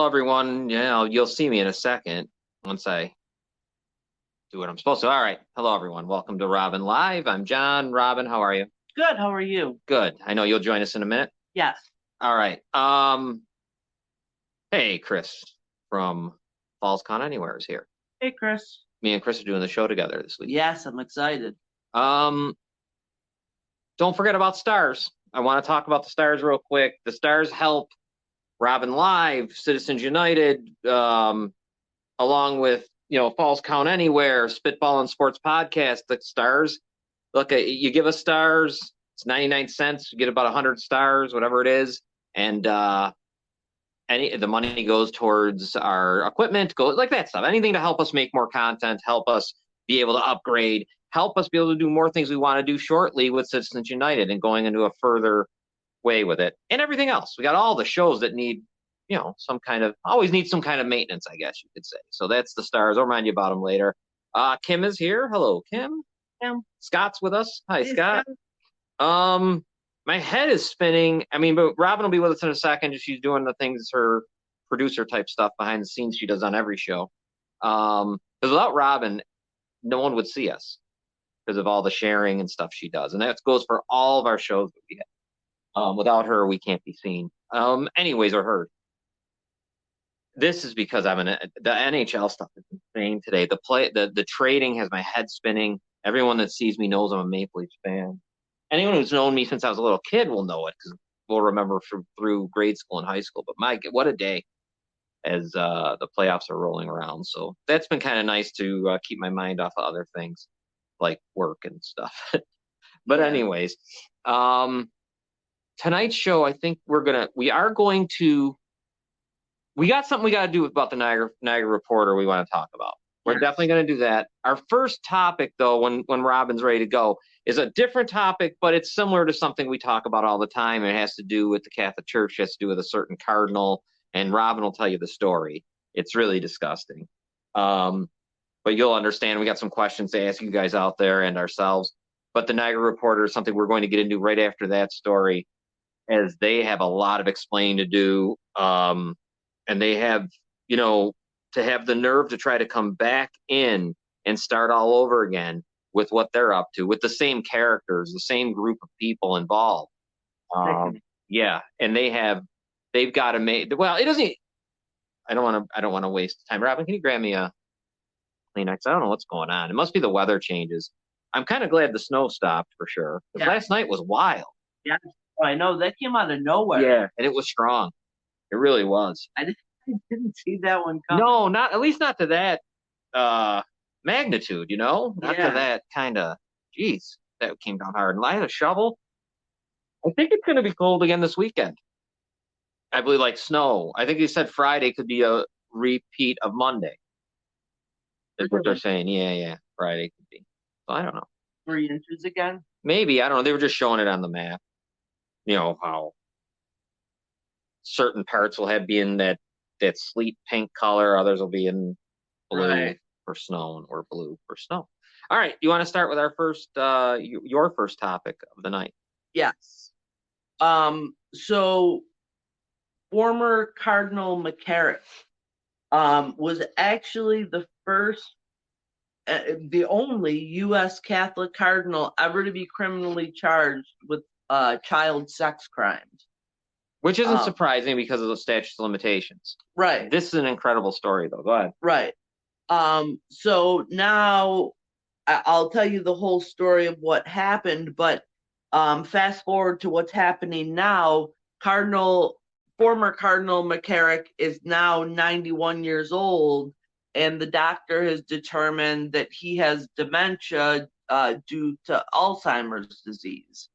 everyone. You'll see me in a second once I do what I'm supposed to. All right. Hello, everyone. Welcome to Robin Live. I'm John. Robin, how are you? Good. How are you? Good. I know you'll join us in a minute. Yes. All right. Hey, Chris from Falls Con Anywhere is here. Hey, Chris. Me and Chris are doing the show together this week. Yes, I'm excited. Don't forget about stars. I want to talk about the stars real quick. The stars help Robin Live, Citizens United, along with Falls Count Anywhere, Spitball and Sports Podcast. The stars, look, you give us stars. It's 99 cents. You get about 100 stars, whatever it is, and the money goes towards our equipment, goes like that stuff. Anything to help us make more content, help us be able to upgrade, help us be able to do more things we want to do shortly with Citizens United and going into a further way with it, and everything else. We got all the shows that need, always need some kind of maintenance, I guess you could say. So that's the stars. I'll remind you about them later. Kim is here. Hello, Kim. Scott's with us. Hi, Hey, Scott. My head is spinning. But Robin will be with us in a second. She's doing the things, her producer type stuff behind the scenes she does on every show. Because without Robin, no one would see us because of all the sharing and stuff she does. And that goes for all of our shows that we have. Without her, we can't be seen. Anyways, or heard. This is because the NHL stuff is insane today. The trading has my head spinning. Everyone that sees me knows I'm a Maple Leafs fan. Anyone who's known me since I was a little kid will know it because we'll remember through grade school and high school. But what a day as the playoffs are rolling around. So that's been kind of nice to keep my mind off of other things like work and stuff. But anyways, tonight's show, I think we got something we got to do about the Niagara Reporter we want to talk about. We're definitely going to do that. Our first topic, though, when Robin's ready to go, is a different topic, but it's similar to something we talk about all the time. It has to do with the Catholic Church. It has to do with a certain cardinal, and Robin will tell you the story. It's really disgusting. But you'll understand. We got some questions to ask you guys out there and ourselves. But the Niagara Reporter is something we're going to get into right after that story, as they have a lot of explaining to do. And they have, to have the nerve to try to come back in and start all over again with what they're up to, with the same characters, the same group of people involved. Yeah. And they've got to make, well, it doesn't, I don't want to waste time. Robin, can you grab me a Kleenex? I don't know what's going on. It must be the weather changes. I'm kind of glad the snow stopped for sure. Yeah. Last night was wild. Yeah. I know that came out of nowhere. Yeah. And it was strong. It really was. I didn't see that one coming. No, at least not to that magnitude, not to that kind of, geez, that came down hard. And I had a shovel. I think it's going to be cold again this weekend. I believe like snow. I think they said Friday could be a repeat of Monday. That's what they're saying. Yeah. Friday could be. So I don't know. 3 inches again? Maybe. I don't know. They were just showing it on the map. How certain parts will be in that sleet pink color. Others will be in blue for snow or blue for snow. All right. You want to start with our first, your first topic of the night? Yes. So former Cardinal McCarrick was actually the only U.S. Catholic cardinal ever to be criminally charged with child sex crimes. Which isn't surprising because of the statute of limitations. Right. This is an incredible story, though. Go ahead. Right. So now I'll tell you the whole story of what happened, but fast forward to what's happening now. Former Cardinal McCarrick is now 91 years old, and the doctor has determined that he has dementia due to Alzheimer's disease.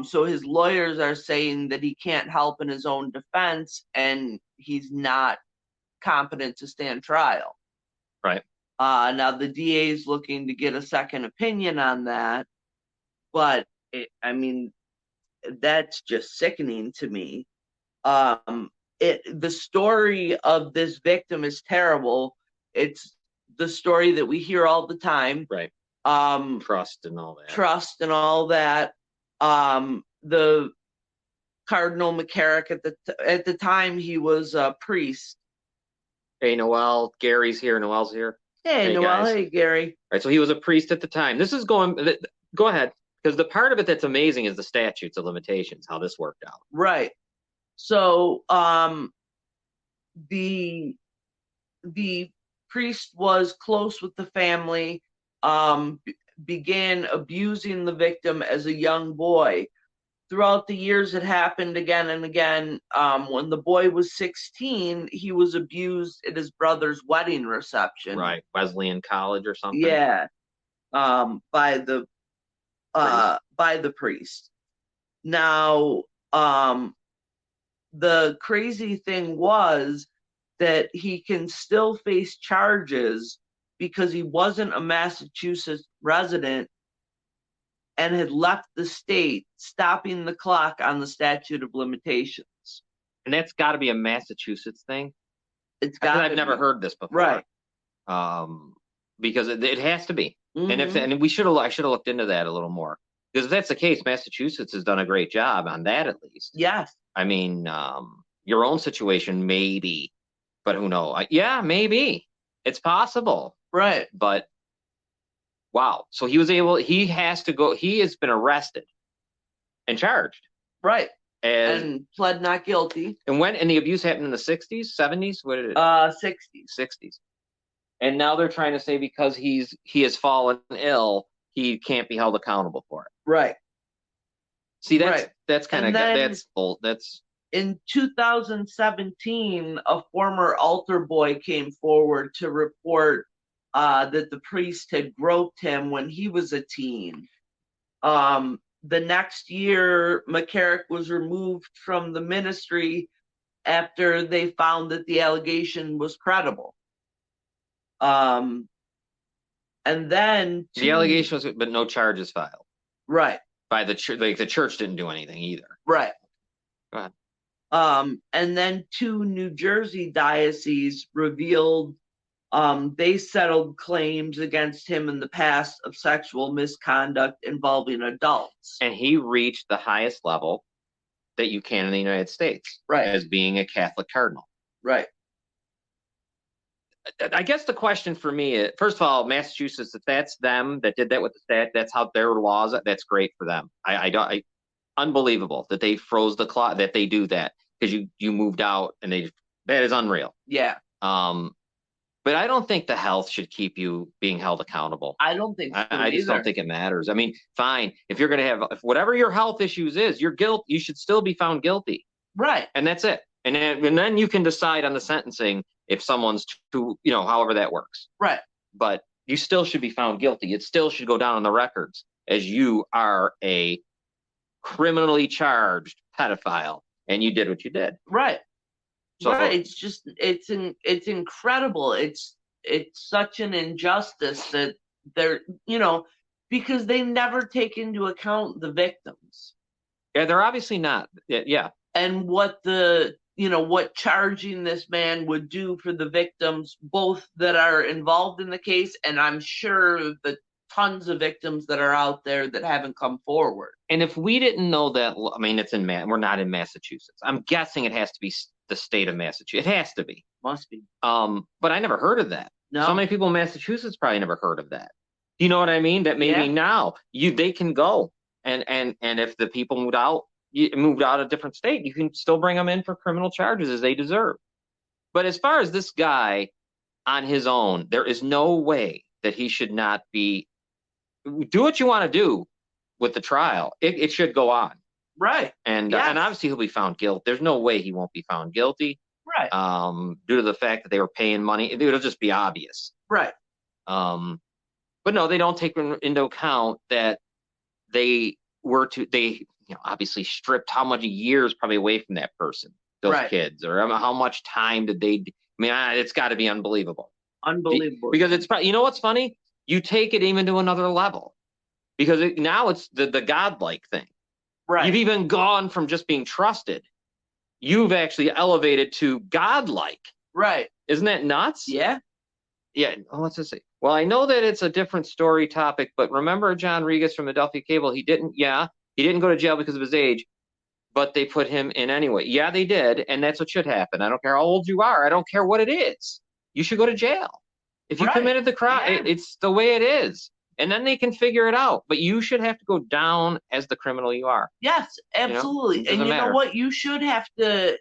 So his lawyers are saying that he can't help in his own defense and he's not competent to stand trial. Right. Now the DA is looking to get a second opinion on that, but that's just sickening to me. The story of this victim is terrible. It's the story that we hear all the time. Right. Trust and all that. The Cardinal McCarrick at the time he was a priest. Hey, Noel, Gary's here. Noel's here. Hey, Noel. Guys. Hey, Gary. All right, so he was a priest at the time. This is going. Go ahead, because the part of it that's amazing is the statutes of limitations, how this worked out. Right. So, the priest was close with the family. Began abusing the victim as a young boy. Throughout the years, it happened again and again. When the boy was 16, he was abused at his brother's wedding reception. Right, Wesleyan College or something. Yeah, by the priest. Now, the crazy thing was that he can still face charges because he wasn't a Massachusetts resident and had left the state, stopping the clock on the statute of limitations. And that's got to be a Massachusetts thing. It's got. I've never heard this before, right? Because it has to be. Mm-hmm. And I should have looked into that a little more, because if that's the case, Massachusetts has done a great job on that, at least. Yes. I mean, your own situation maybe, but who knows? Yeah, maybe it's possible. Right. But wow. So he has to go. He has been arrested and charged. Right. And pled not guilty. And the abuse happened in the 60s, 70s? What did it? 60s. 60s. And now they're trying to say because he has fallen ill, he can't be held accountable for it. Right. See, that's kind of that's in 2017, a former altar boy came forward to report that the priest had groped him when he was a teen. The next year, McCarrick was removed from the ministry after they found that the allegation was credible. And then the allegation was, but no charges filed. Right. By the church, like the church didn't do anything either. Right. Go ahead. And then 2 New Jersey dioceses revealed they settled claims against him in the past of sexual misconduct involving adults. And he reached the highest level that you can in the United States, right, as being a Catholic cardinal. Right. I guess the question for me is, first of all, Massachusetts, if that's them that did that with the stat, that's how their laws, that's great for them. Unbelievable that they froze the clock, that they do that, because you moved out, and that is unreal. Yeah. But I don't think the health should keep you being held accountable. I don't think so I just don't think it matters. I mean, fine, if you're going to if whatever your health issues is, you should still be found guilty. Right. And that's it. And then you can decide on the sentencing if someone's however that works. Right. But you still should be found guilty. It still should go down on the records as you are a criminally charged pedophile, and you did what you did. Right. So, right. It's incredible. It's such an injustice that they're, because they never take into account the victims. Yeah, they're obviously not. Yeah. And what what charging this man would do for the victims, both that are involved in the case, and I'm sure the tons of victims that are out there that haven't come forward. And if we didn't know that, I mean, we're not in Massachusetts. I'm guessing it has to be the state of Massachusetts. It has to be. Must be. But I never heard of that. No. So many people in Massachusetts probably never heard of that. You know what I mean? That maybe now they can go, and if the people moved out a different state, you can still bring them in for criminal charges as they deserve. But as far as this guy on his own, there is no way that he should not be. Do what you want to do with the trial. It should go on. Right. And obviously he'll be found guilty. There's no way he won't be found guilty. Right. Due to the fact that they were paying money, it'll just be obvious. Right. But no, they don't take into account that they obviously stripped how much years probably away from that person, those kids, or how much time did they? I mean, it's got to be unbelievable. Unbelievable. Because it's probably, what's funny? You take it even to another level, because now it's the godlike thing. Right. You've even gone from just being trusted. You've actually elevated to godlike. Right. Isn't that nuts? Yeah. Yeah. Oh, let's just see. Well, I know that it's a different story topic, but remember John Regas from Adelphia Cable? He didn't go to jail because of his age, but they put him in anyway. Yeah, they did, and that's what should happen. I don't care how old you are. I don't care what it is. You should go to jail. If you Right. committed the crime, Yeah. it's the way it is. And then they can figure it out. But you should have to go down as the criminal you are. Yes, absolutely. It And doesn't you know matter. what? You should have to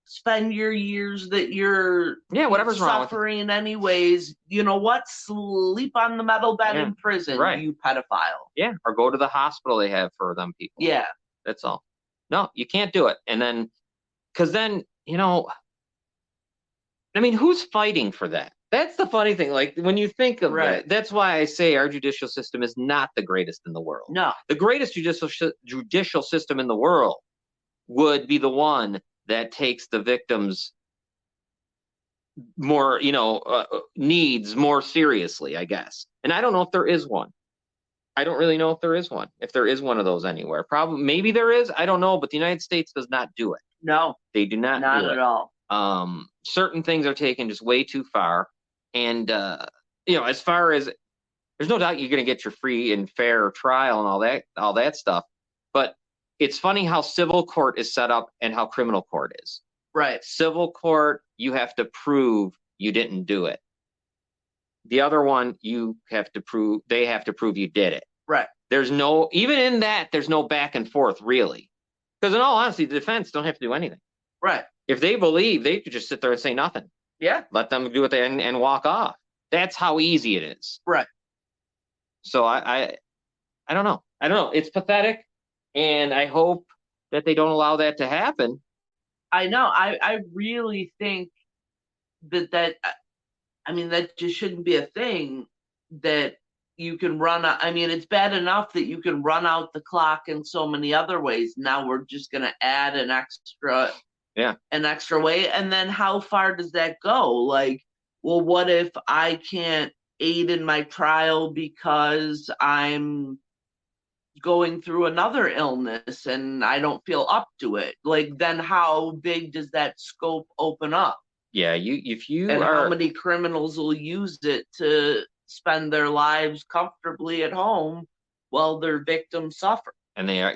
spend your years that you're Yeah, whatever's wrong with it. suffering anyways. You know what? Sleep on the metal bed Yeah, in prison, right. you pedophile. Yeah, or go to the hospital they have for them people. Yeah. That's all. No, you can't do it. And then, because then, I mean, who's fighting for that? That's the funny thing. Like, when you think of Right. that, that's why I say our judicial system is not the greatest in the world. No. The greatest judicial system in the world would be the one that takes the victims more, needs more seriously, I guess. And I don't know if there is one. I don't really know if there is one. If there is one of those anywhere, probably, maybe there is. I don't know, but the United States does not do it. No. They do not do at it. all. Certain things are taken just way too far. And, as far as, there's no doubt you're going to get your free and fair trial and all that stuff. But it's funny how civil court is set up and how criminal court is. Right. Civil court, you have to prove you didn't do it. The other one, they have to prove you did it. Right. Even in that, there's no back and forth, really. Because in all honesty, the defense don't have to do anything. Right. If they believe, they could just sit there and say nothing. Yeah. Let them do it and walk off. That's how easy it is. Right. So I don't know. I don't know. It's pathetic, and I hope that they don't allow that to happen. I know. I really think that just shouldn't be a thing, that you can run out. I mean, it's bad enough that you can run out the clock in so many other ways. Now we're just going to add an extra way. And then how far does that go? Like, well, what if I can't aid in my trial because I'm going through another illness and I don't feel up to it? Like, then how big does that scope open up? Yeah, how many criminals will use it to spend their lives comfortably at home while their victims suffer? And they are,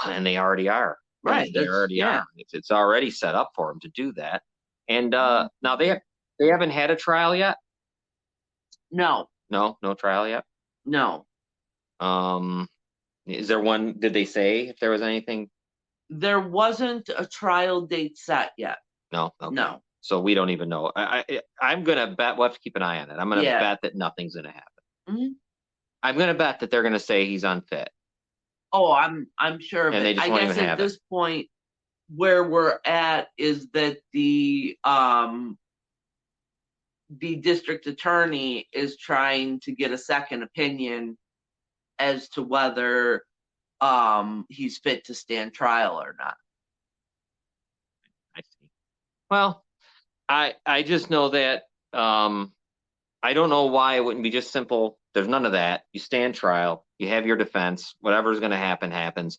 and they already are. Right. They already are. It's already set up for them to do that. And now they haven't had a trial yet? No. No trial yet? No. Is there one? Did they say if there was anything? There wasn't a trial date set yet. No. Okay. No. So we don't even know. I'm gonna bet we'll have to keep an eye on it. I'm gonna bet that nothing's gonna happen. Mm-hmm. I'm gonna bet that they're gonna say he's unfit. Oh, I'm sure of and it. They just won't even at this point, where we're at is that the district attorney is trying to get a second opinion as to whether he's fit to stand trial or not. I see. Well, I just know that I don't know why it wouldn't be just simple. There's none of that. You stand trial, you have your defense, whatever's going to happen happens,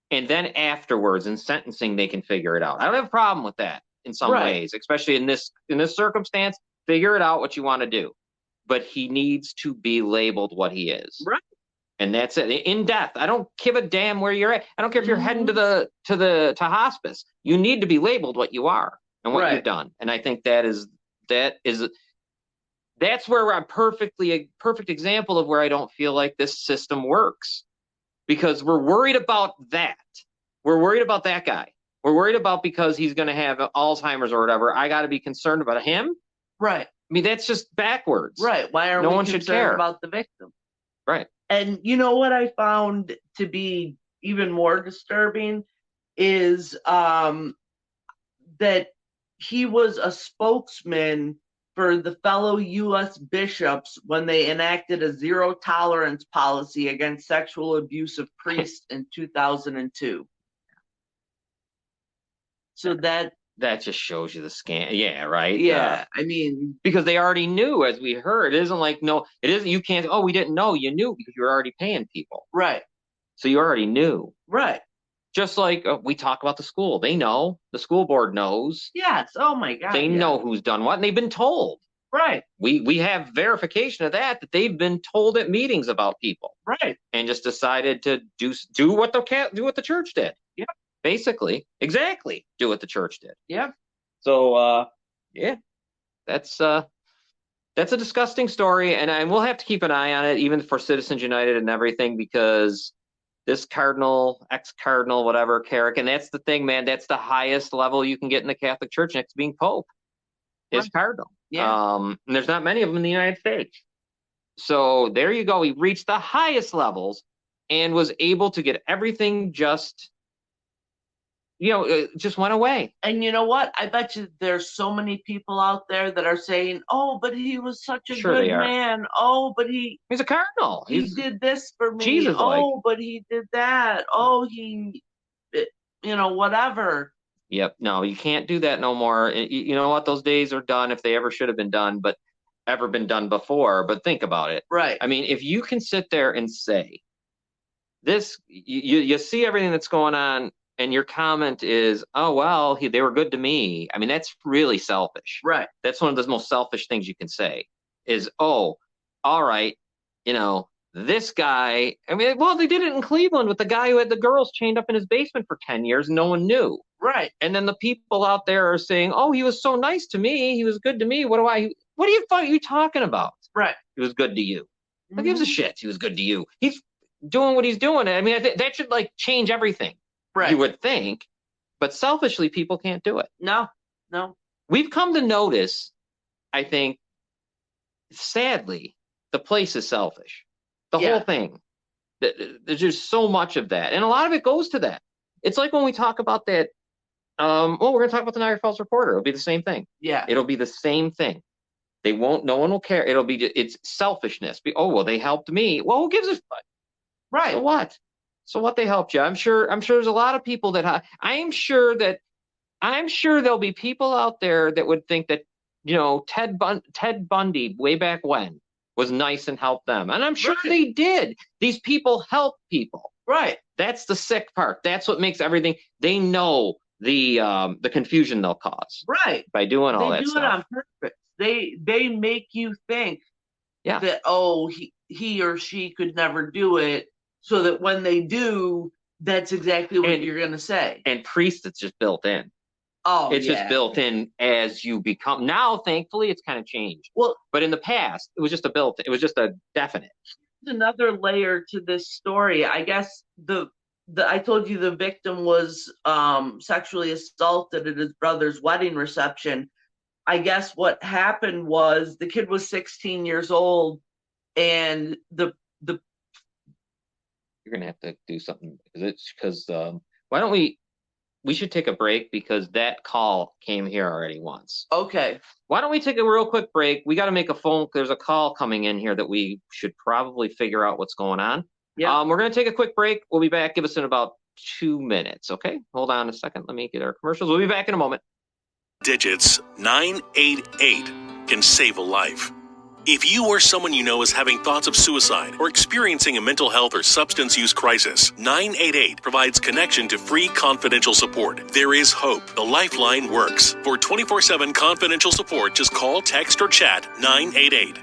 and then afterwards in sentencing they can figure it out. I don't have a problem with that in some ways, especially in this circumstance. Figure it out what you want to do, but he needs to be labeled what he is. Right. And that's it. In death, I don't give a damn where you're at. I don't care if you're heading to hospice. You need to be labeled what you are and what you've done. And I think that's where I'm a perfect example of where I don't feel like this system works, because we're worried about that. We're worried about that guy. We're worried about because he's going to have Alzheimer's or whatever. I got to be concerned about him. Right. I mean, that's just backwards. Right. Why are no we one concerned should care about the victim? Right. And you know what I found to be even more disturbing is that he was a spokesman for the fellow U.S. bishops when they enacted a zero tolerance policy against sexual abuse of priests in 2002. So that just shows you the scam. Yeah, right. Yeah, I mean, because they already knew, as we heard. It isn't like you can't. Oh, we didn't know. You knew because you were already paying people. Right. So you already knew. Right. Just like we talk about the school. They know. The school board knows. Yes. Oh my God. They know who's done what, and they've been told. Right. We have verification of that they've been told at meetings about people. Right. And just decided to do what the church did. Yeah. Basically, exactly, do what the church did. Yeah. So, yeah, that's a disgusting story, and we'll have to keep an eye on it, even for Citizens United and everything, because this cardinal, ex-cardinal, whatever, Carrick, and that's the thing, man. That's the highest level you can get in the Catholic Church next to being Pope, is cardinal. Yeah. And there's not many of them in the United States. So there you go. He reached the highest levels and was able to get everything just went away. And you know what? I bet you there's so many people out there that are saying, "Oh, but he was such a Sure good they are. man. Oh, but he's a cardinal. He did this for me. Jesus-like. Oh, but he did that. Oh, whatever." Yep. No, you can't do that no more. You know what? Those days are done, if they ever should have been done, but ever been done before. But think about it. Right. I mean, if you can sit there and say this, you see everything that's going on, and your comment is, "Oh, well, they were good to me." I mean, that's really selfish. Right. That's one of the most selfish things you can say is, "Oh, all right, this guy." I mean, well, they did it in Cleveland with the guy who had the girls chained up in his basement for 10 years and no one knew. Right. And then the people out there are saying, "Oh, he was so nice to me. He was good to me. What are you talking about?" Right. He was good to you. Who gives a shit? He was good to you. He's doing what he's doing. I mean, that should change everything. Right. You would think, but selfishly, people can't do it. No. We've come to notice, I think, sadly, the place is selfish. The whole thing. There's just so much of that. And a lot of it goes to that. It's like when we talk about that, we're going to talk about the Niagara Falls Reporter. It'll be the same thing. Yeah. It'll be the same thing. No one will care. It's selfishness. They helped me. Well, who gives a fuck? Right. So what they helped you? I'm sure there's a lot of people that I'm sure there'll be people out there that would think that, Ted Bundy way back when was nice and helped them. And I'm sure they did. These people help people. Right. That's the sick part. That's what makes everything. They know the confusion they'll cause. Right. By doing all that stuff. They do it on purpose. They make you think that, oh, he or she could never do it, so that when they do, that's exactly what you're going to say. And priest, it's just built in. Oh, it's just built in as you become. Now, thankfully, it's kind of changed. Well, but in the past, it was just a definite. Another layer to this story. I guess I told you the victim was sexually assaulted at his brother's wedding reception. I guess what happened was the kid was 16 years old, and the You're gonna have to do something because why don't we should take a break, because that call came here already once. Okay. Why don't we take a real quick break? We got to make a phone. There's a call coming in here that we should probably figure out what's going on. Yeah. We're going to take a quick break. We'll be back. Give us in about 2 minutes. Okay. Hold on a second. Let me get our commercials. We'll be back in a moment. Digits 988 can save a life. If you or someone you know is having thoughts of suicide or experiencing a mental health or substance use crisis, 988 provides connection to free confidential support. There is hope. The Lifeline works. For 24/7 confidential support, just call, text, or chat 988.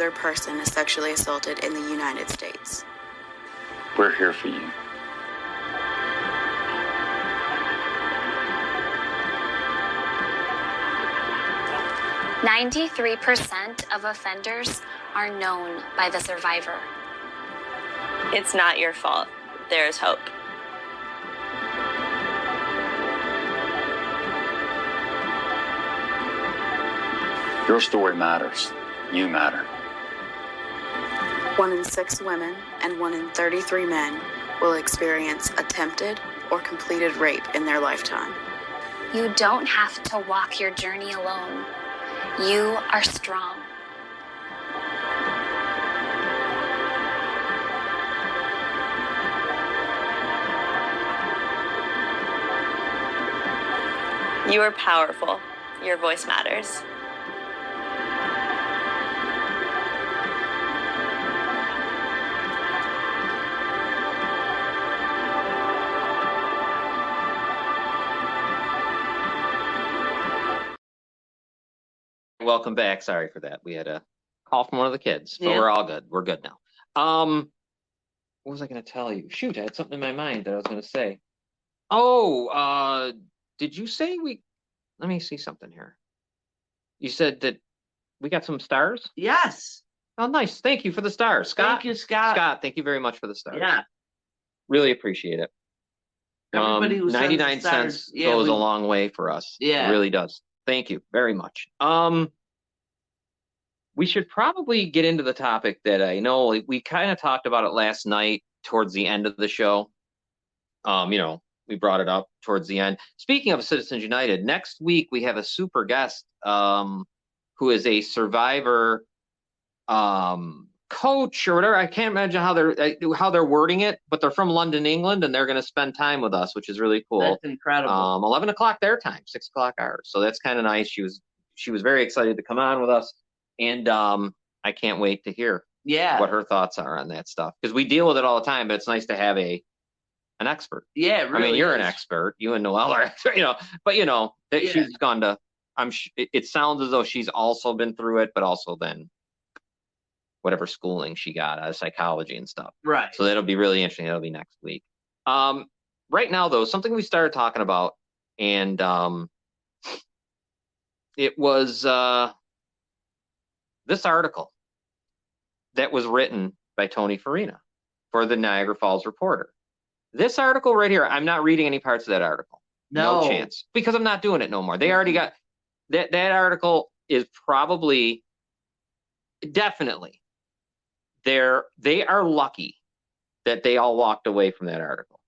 other person is sexually assaulted in the United States. We're here for you. "93% of offenders are known by the survivor." It's not your fault. There is hope. Your story matters. You matter. 1 in 6 women and 1 in 33 men will experience attempted or completed rape in their lifetime. You don't have to walk your journey alone. You are strong. You are powerful. Your voice matters. Welcome back. Sorry for that. We had a call from one of the kids, but Yeah. we're all good. We're good now. What was I going to tell you? Shoot, I had something in my mind that I was going to say. Oh, did you say let me see something here. You said that we got some stars? Yes. Oh, nice. Thank you for the stars. Scott. Thank you, Scott. Scott, thank you very much for the stars. Yeah. Really appreciate it. Everybody who sends 99 stars, cents yeah, goes a long way for us. Yeah. It really does. Thank you very much. We should probably get into the topic that I know we kind of talked about it last night towards the end of the show. We brought it up towards the end. Speaking of Citizens United, next week we have a super guest who is a survivor coach or whatever. I can't imagine how they're wording it, but they're from London, England, and they're going to spend time with us, which is really cool. That's incredible. 11 o'clock their time, 6 o'clock ours. So that's kind of nice. She was very excited to come on with us, and I can't wait to hear what her thoughts are on that stuff, because we deal with it all the time. But it's nice to have an expert. Yeah, it really I mean, you're is. an expert. You and Noelle are expert, but that she's gone to. It sounds as though she's also been through it, but also then whatever schooling she got out of psychology and stuff. Right. So that'll be really interesting. That'll be next week. Right now, though, something we started talking about, and it was this article that was written by Tony Farina for the Niagara Falls Reporter. This article right here, I'm not reading any parts of that article. No chance. Because I'm not doing it no more. They already got that article is probably definitely they are lucky that they all walked away from that article.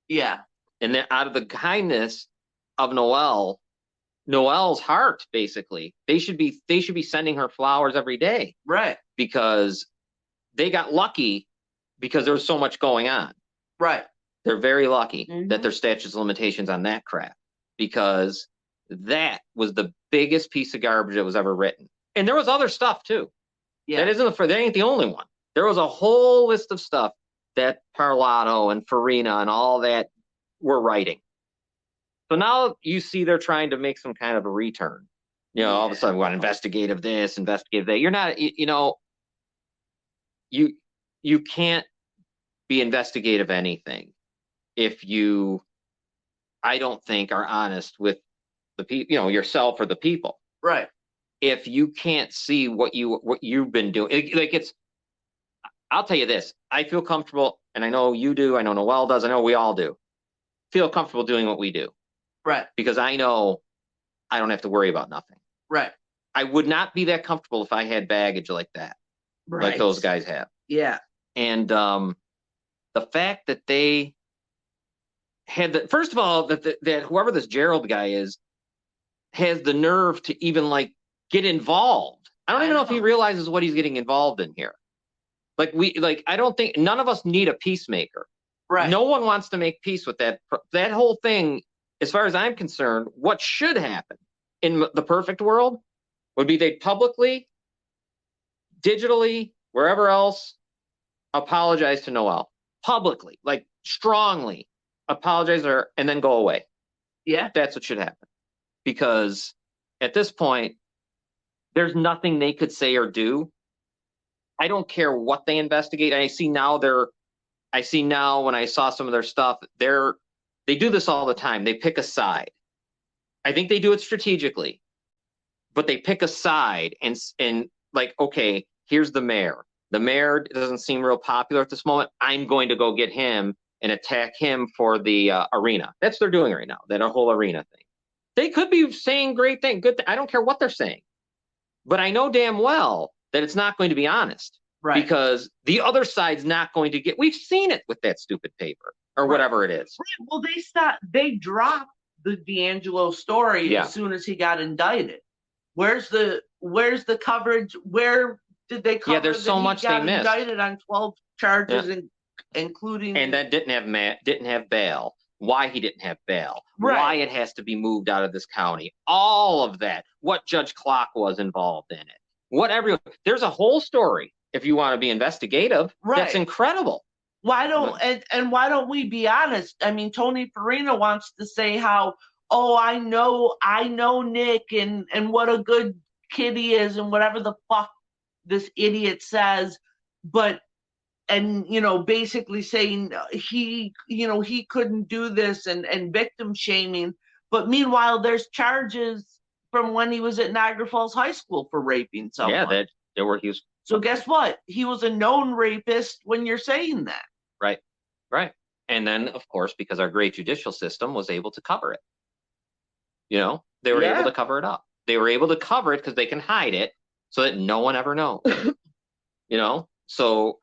Yeah. And then out of the kindness of Noelle's heart, basically, they should be sending her flowers every day. Right. Because they got lucky because there was so much going on. Right. They're very lucky that there's statute of limitations on that crap, because that was the biggest piece of garbage that was ever written. And there was other stuff too. Yeah. That ain't the only one. There was a whole list of stuff that Parlato and Farina and all that were writing. So now you see they're trying to make some kind of a return. All of a sudden we want investigative this, investigative that. You're not, you can't be investigative anything if you, I don't think, are honest with the people, yourself or the people. Right. If you can't see what you've been doing, I'll tell you this, I feel comfortable, and I know you do, I know Noelle does, I know we all do, feel comfortable doing what we do. Right. Because I know I don't have to worry about nothing. Right. I would not be that comfortable if I had baggage like that, like those guys have. Yeah. And the fact that they had first of all, that whoever this Gerald guy is has the nerve to even get involved. I don't even know if he realizes what he's getting involved in here. I don't think, none of us need a peacemaker. Right. No one wants to make peace with that whole thing. As far as I'm concerned, what should happen in the perfect world would be they publicly, digitally, wherever else, apologize to Noelle publicly, strongly apologize to her, and then go away. Yeah. That's what should happen. Because at this point, there's nothing they could say or do I don't care what they investigate. I see now when I saw some of their stuff, they do this all the time. They pick a side. I think they do it strategically, but they pick a side and like, okay, here's the mayor. The mayor doesn't seem real popular at this moment. I'm going to go get him and attack him for the arena. That's what they're doing right now, that whole arena thing. They could be saying great things, good. I don't care what they're saying, but I know damn well that it's not going to be honest, Right. because the other side's not going to get. We've seen it with that stupid paper or whatever it is. Right. Well, they dropped the D'Angelo story Yeah. as soon as he got indicted. Where's the coverage? Where did they cover? Yeah, there's so much they missed. Indicted on 12 charges, including and that didn't have bail. Why he didn't have bail? Right. Why it has to be moved out of this county? All of that. What Judge Clock was involved in it. Whatever. There's a whole story. If you want to be investigative, Right. That's incredible. Why don't and why don't we be honest? I mean, Tony Farina wants to say how, oh, I know Nick and what a good kid he is and whatever the fuck this idiot says, but basically saying he couldn't do this and victim shaming. But meanwhile, there's charges from when he was at Niagara Falls High School for raping someone. Yeah, that there were he was. So guess what? He was a known rapist when you're saying that. Right. And then, of course, because our great judicial system was able to cover it. They were able to cover it up. They were able to cover it because they can hide it so that no one ever knows. So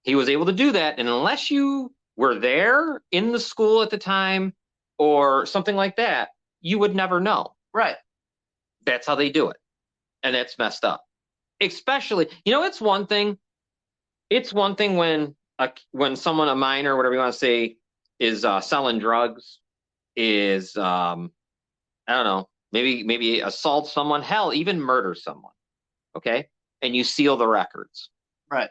he was able to do that. And unless you were there in the school at the time or something like that, you would never know. Right. That's how they do it. And that's messed up. Especially, it's one thing. It's one thing when someone, a minor, whatever you want to say, is selling drugs, is I don't know, maybe assault someone, hell, even murder someone. Okay, and you seal the records. Right.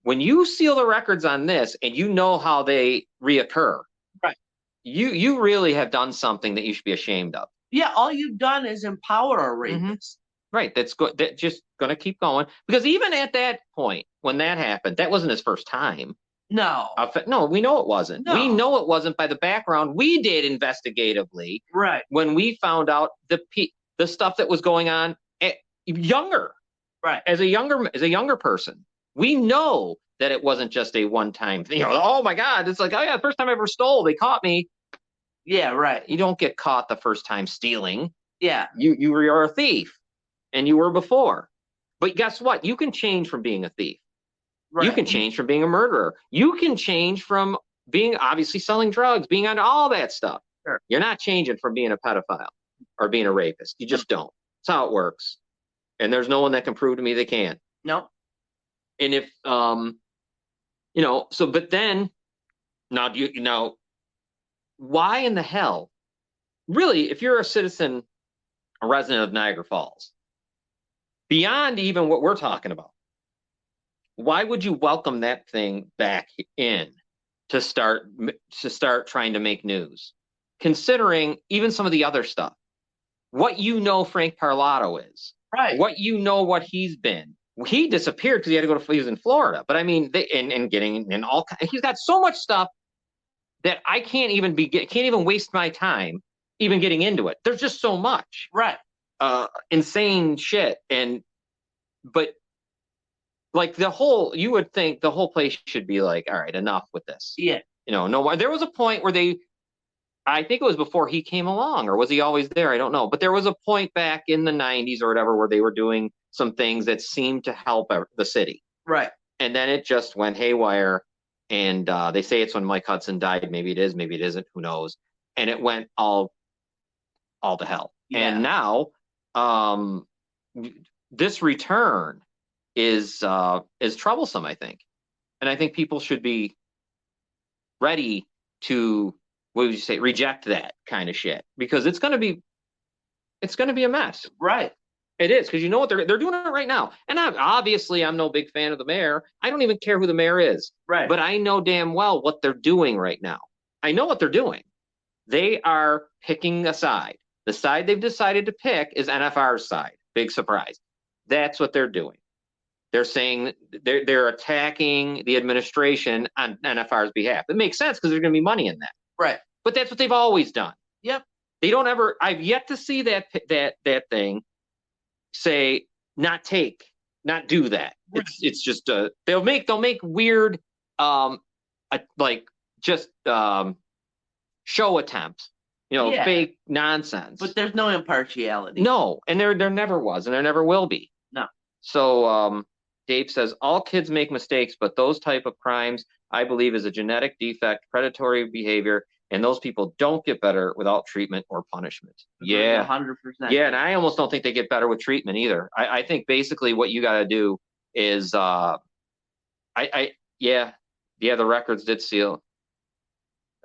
When you seal the records on this, and you know how they reoccur. Right. You really have done something that you should be ashamed of. Yeah, all you've done is empower a rapist. Right. That's good. That just going to keep going, because even at that point when that happened, that wasn't his first time. No. No, we know it wasn't. No. We know it wasn't by the background we did investigatively. Right. When we found out the stuff that was going on younger. Right. As a younger person, we know that it wasn't just a one-time thing. Oh my God, it's like, oh yeah, the first time I ever stole, they caught me. Yeah. Right. You don't get caught the first time stealing. Yeah. You were a thief. And you were before. But guess what? You can change from being a thief. Right. You can change from being a murderer. You can change from being obviously selling drugs, being on all that stuff. Sure. You're not changing from being a pedophile or being a rapist. You just don't. That's how it works. And there's no one that can prove to me they can. No. And if but then now why in the hell, really, if you're a citizen, a resident of Niagara Falls, beyond even what we're talking about, why would you welcome that thing back in to start trying to make news, considering even some of the other stuff? What Frank Parlato is, right? What what he's been. He disappeared because he had to go he was in Florida. But I mean, he's got so much stuff that I can't even waste my time even getting into it. There's just so much, right? Insane shit. But like you would think the whole place should be like, all right, enough with this. Yeah. No, there was a point where I think it was before he came along, or was he always there? I don't know. But there was a point back in the 90s or whatever where they were doing some things that seemed to help the city. Right. And then it just went haywire. And they say it's when Mike Hudson died. Maybe it is, maybe it isn't. Who knows? And it went all to hell. Yeah. And now this return is troublesome, I think. And I think people should be ready to, what would you say, reject that kind of shit, because it's going to be a mess. Right. It is, because you know what, they're doing it right now. And I'm no big fan of the mayor. I don't even care who the mayor is. Right. But I know damn well what they're doing right now. I know what they're doing. They are picking a side. The side they've decided to pick is NFR's side. Big surprise. That's what they're doing. They're saying they're attacking the administration on NFR's behalf. It makes sense because there's going to be money in that. Right. But that's what they've always done. Yep. They don't ever. I've yet to see that thing say not do that. Right. It's just they'll make weird show attempts. Fake nonsense. But there's no impartiality. No, and there never was, and there never will be. No. So Dave says all kids make mistakes, but those type of crimes, I believe, is a genetic defect, predatory behavior, and those people don't get better without treatment or punishment. Yeah, 100%. Yeah, and I almost don't think they get better with treatment either. I think basically what you got to do is, the records did seal.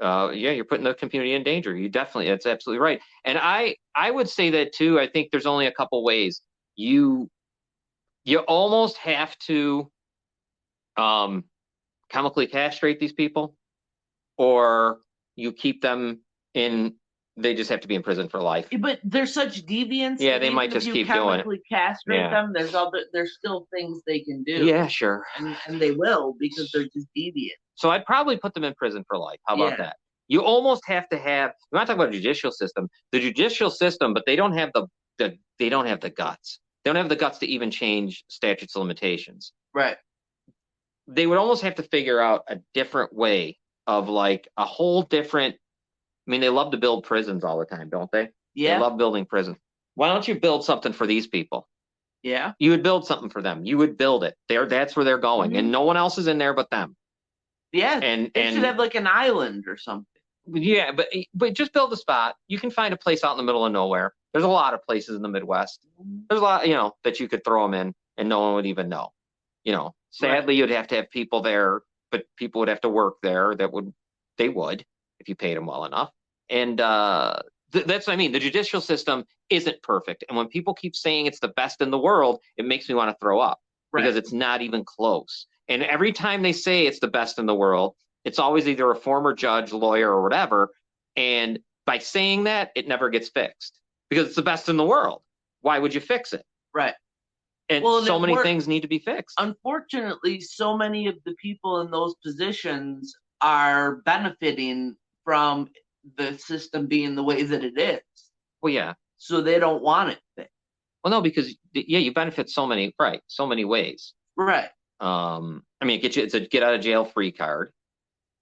You're putting the community in danger. That's absolutely right. And I would say that too. I think there's only a couple ways. You almost have to chemically castrate these people, or you keep them in. They just have to be in prison for life. But there's such deviance. Yeah, they might just keep doing it. Chemically castrate them. There's still things they can do. Yeah, sure. And they will, because they're just deviant. So I'd probably put them in prison for life. How about that? You almost have to have. We're not talking about the judicial system. The judicial system, but they don't have the guts. They don't have the guts to even change statutes of limitations. Right. They would almost have to figure out a different way of like a whole different. I mean, they love to build prisons all the time, don't they? Yeah. They love building prisons. Why don't you build something for these people? Yeah. You would build something for them. You would build it. That's where they're going, and no one else is in there but them. Yeah. They should have like an island or something. Yeah, but just build a spot. You can find a place out in the middle of nowhere. There's a lot of places in the Midwest. There's a lot, that you could throw them in, and no one would even know. Sadly, You'd have to have people there, but people would have to work there. They would if you paid them well enough. And that's what I mean. The judicial system isn't perfect, and when people keep saying it's the best in the world, it makes me want to throw up because it's not even close. And every time they say it's the best in the world, it's always either a former judge, lawyer, or whatever. And by saying that, it never gets fixed because it's the best in the world. Why would you fix it? Right. And so many things need to be fixed. Unfortunately, so many of the people in those positions are benefiting from the system being the way that it is. Well, yeah. So they don't want it fixed. Well, no, because you benefit so many ways. Right. It's a get out of jail free card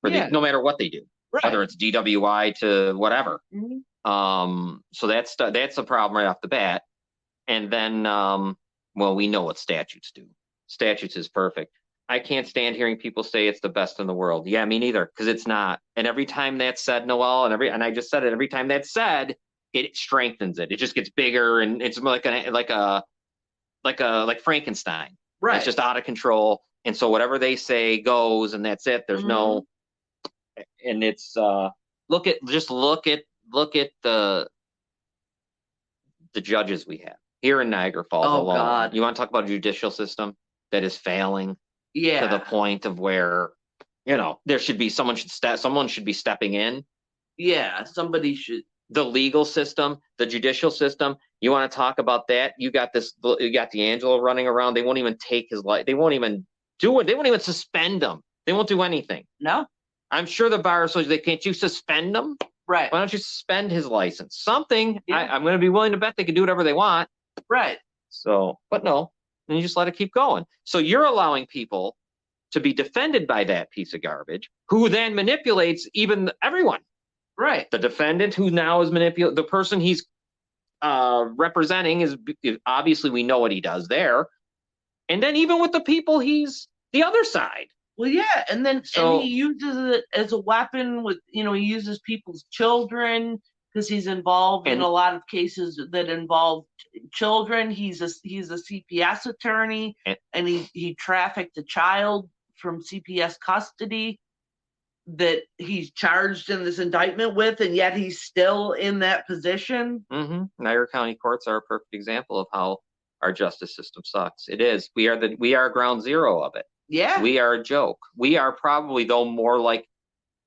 no matter what they do, whether it's DWI to whatever. Mm-hmm. So that's a problem right off the bat. And then, we know what statutes do. Statutes is perfect. I can't stand hearing people say it's the best in the world. Yeah, me neither, because it's not. And every time that's said, Noel, and I just said it, every time that's said, it strengthens it. It just gets bigger, and it's more like Frankenstein. Right. It's just out of control. And so whatever they say goes, and that's it. There's no, and it's look at the judges we have here in Niagara Falls alone. God. You want to talk about a judicial system that is failing? Yeah. To the point of where, there should be someone should be stepping in. Yeah, somebody should. The legal system, the judicial system. You want to talk about that? You got D'Angelo running around. They won't even take his life. They won't even do it. They won't even suspend him. They won't do anything. No. I'm sure the bar association, can't you suspend him? Right. Why don't you suspend his license? Something. Yeah. I'm going to be willing to bet they can do whatever they want. Right. So, but no. And you just let it keep going. So you're allowing people to be defended by that piece of garbage, who then manipulates everyone. Right. The defendant, who now is the person he's representing is obviously, we know what he does there. And then even with the people, he's the other side. Well, yeah, and he uses it as a weapon with, he uses people's children because he's involved in a lot of cases that involve children. He's a CPS attorney, and he trafficked a child from CPS custody that he's charged in this indictment with, and yet he's still in that position. Mm-hmm. Niagara County courts are a perfect example of how our justice system sucks. It is. We are ground zero of it. Yeah. We are a joke. We are probably, though, more like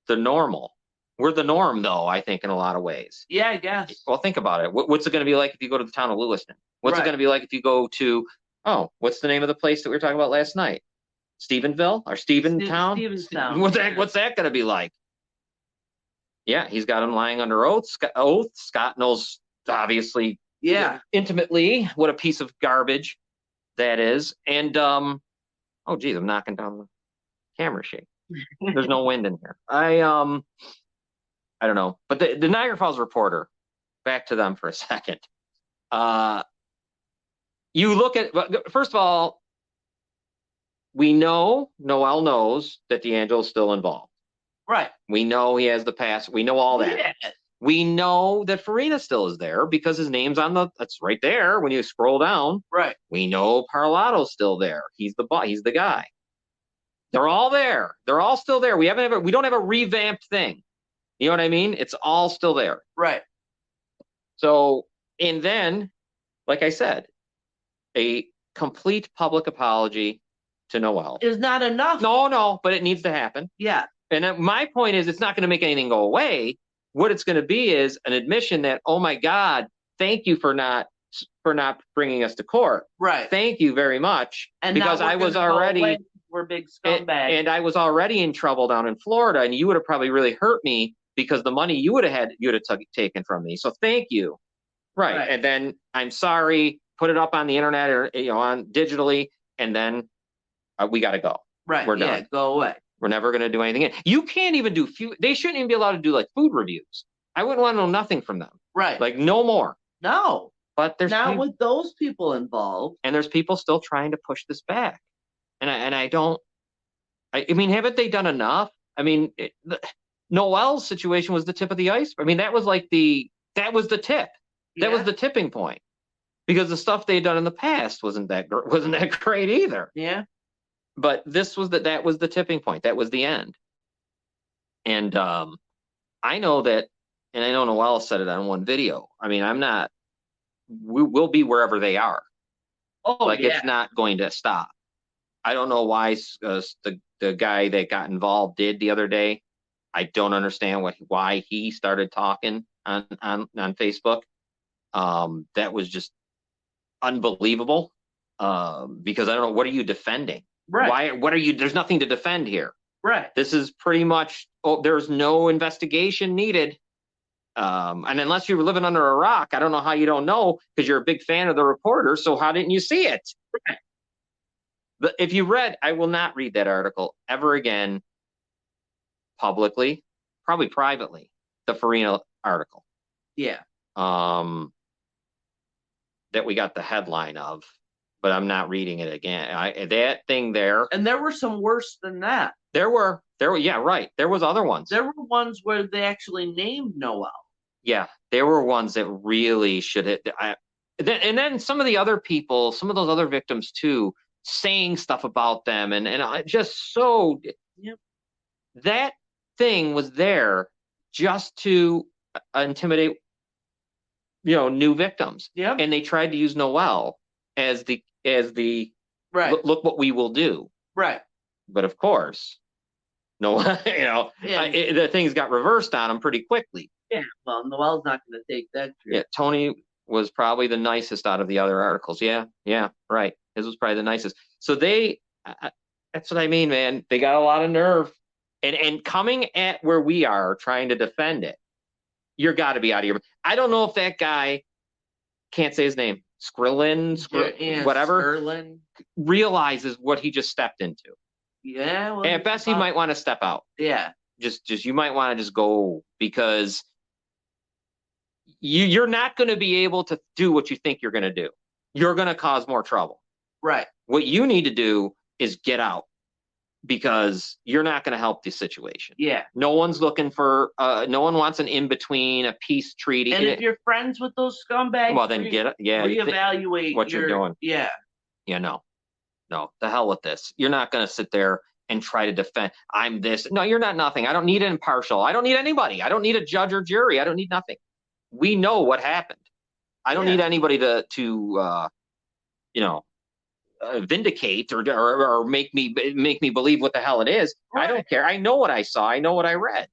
the normal. We're the norm, though, I think, in a lot of ways. Yeah, I guess. Well, think about it. What's it going to be like if you go to the town of Lewiston? What's it going to be like if you go to Oh, what's the name of the place that we were talking about last night? Stephenville or Steventown? Stevenstown. What's that going to be like? Yeah, he's got him lying under oath. Scott knows obviously intimately what a piece of garbage that is. And oh geez, I'm knocking down the camera shake. There's no wind in here. I don't know. But the Niagara Falls Reporter, back to them for a second. You look at, first of all, we know Noel knows that D'Angelo's still involved. Right. We know he has the pass. We know all that. Yeah. We know that Farina still is there because his name's that's right there when you scroll down. Right. We know Parlato's still there. He's the guy. They're all there. They're all still there. We don't have a revamped thing. You know what I mean? It's all still there. Right. So, and then, like I said, a complete public apology to Noel is not enough. No, but it needs to happen. Yeah. And my point is, it's not going to make anything go away. What it's going to be is an admission that, oh my God, thank you for not bringing us to court. Right. Thank you very much. And because I was already, we're big scumbags. And I was already in trouble down in Florida, and you would have probably really hurt me because the money you would have taken from me. So thank you. Right. And then I'm sorry, put it up on the internet or on digitally, and then we got to go. Right. We're done. Go away. We're never going to do anything. You can't even do they shouldn't even be allowed to do like food reviews. I wouldn't want to know nothing from them. Right. Like no more. No. But there's not with those people involved. And there's people still trying to push this back. And I mean, haven't they done enough? I mean, Noel's situation was the tip of the iceberg. I mean, that was the tip. That was the tipping point. Because the stuff they had done in the past wasn't that great either. Yeah. But that was the tipping point. That was the end. And I know that, and I know Noel said it on one video. I mean, we'll be wherever they are. Oh, it's not going to stop. I don't know why the guy that got involved did the other day. I don't understand why he started talking on Facebook. That was just unbelievable. Because I don't know, what are you defending? Right. There's nothing to defend here. Right. This is pretty much, there's no investigation needed. And unless you're living under a rock, I don't know how you don't know, because you're a big fan of the reporter. So how didn't you see it? Right. But if you read, I will not read that article ever again publicly, probably privately, the Farina article. Yeah. That we got the headline of, but I'm not reading it again. That thing there. And there were some worse than that. There were, yeah, right. There was other ones. There were ones where they actually named Noel. Yeah, there were ones that really should have. And then some of the other people, some of those other victims too, saying stuff about them, and just so. Yep. That thing was there just to intimidate, new victims. Yeah. And they tried to use Noel as the right. Look what we will do. Right. But of course, the things got reversed on him pretty quickly. Yeah, well, Noel's not going to take that. Yeah, Tony was probably the nicest out of the other articles. Yeah, right. His was probably the nicest. So that's what I mean, man. They got a lot of nerve. And coming at where we are trying to defend it, you're got to be out of your. I don't know if that guy, can't say his name, whatever, Skurlin, realizes what he just stepped into. Yeah. Well, and at best, he might want to step out. Yeah. Just you might want to just go, because you're not going to be able to do what you think you're going to do. You're going to cause more trouble. Right. What you need to do is get out, because you're not going to help the situation. Yeah. No one's looking for, no one wants an in-between, a peace treaty. And if you're friends with those scumbags, well, then reevaluate what you're doing. Yeah. No, the hell with this. You're not going to sit there and try to defend, I'm this. No, you're not nothing. I don't need an impartial. I don't need anybody. I don't need a judge or jury. I don't need nothing. We know what happened. I don't need anybody to vindicate or make me believe what the hell it is. Right. I don't care. I know what I saw. I know what I read.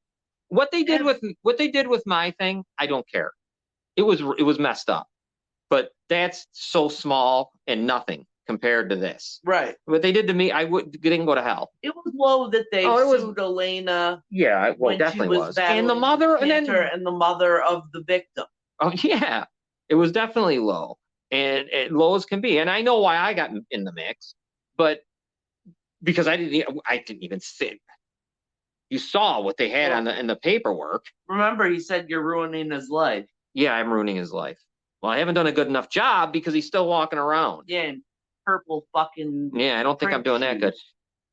What they did with my thing, I don't care. It was messed up. But that's so small and nothing compared to this. Right. What they did to me, didn't go to hell. It was low that they Oh, it was- sued Elena Yeah, well, when she definitely was was. battling And the mother, and cancer then and the mother of the victim. oh yeah, it was definitely low, and low as can be. And I know why I got in the mix, but because I didn't even sit. You saw what they had in the paperwork. Remember, he said you're ruining his life. Yeah, I'm ruining his life. Well, I haven't done a good enough job because he's still walking around. Yeah, and purple fucking. Yeah, I don't think I'm doing that good.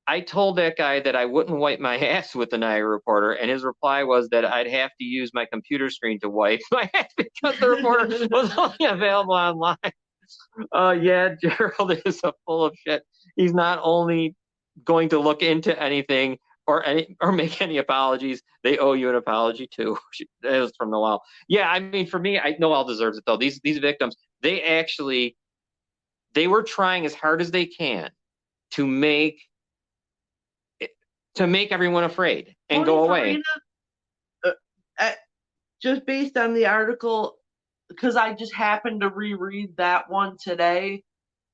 I told that guy that I wouldn't wipe my ass with the Niagara Reporter, and his reply was that I'd have to use my computer screen to wipe my ass because the reporter was only available online. Yeah, Gerald is full of shit. He's not only going to look into anything or make any apologies. They owe you an apology too. That was from Noel. Yeah, I mean, for me, Noel deserves it though. These victims, they were trying as hard as they can to make everyone afraid and go away. Just based on the article, because I just happened to reread that one today,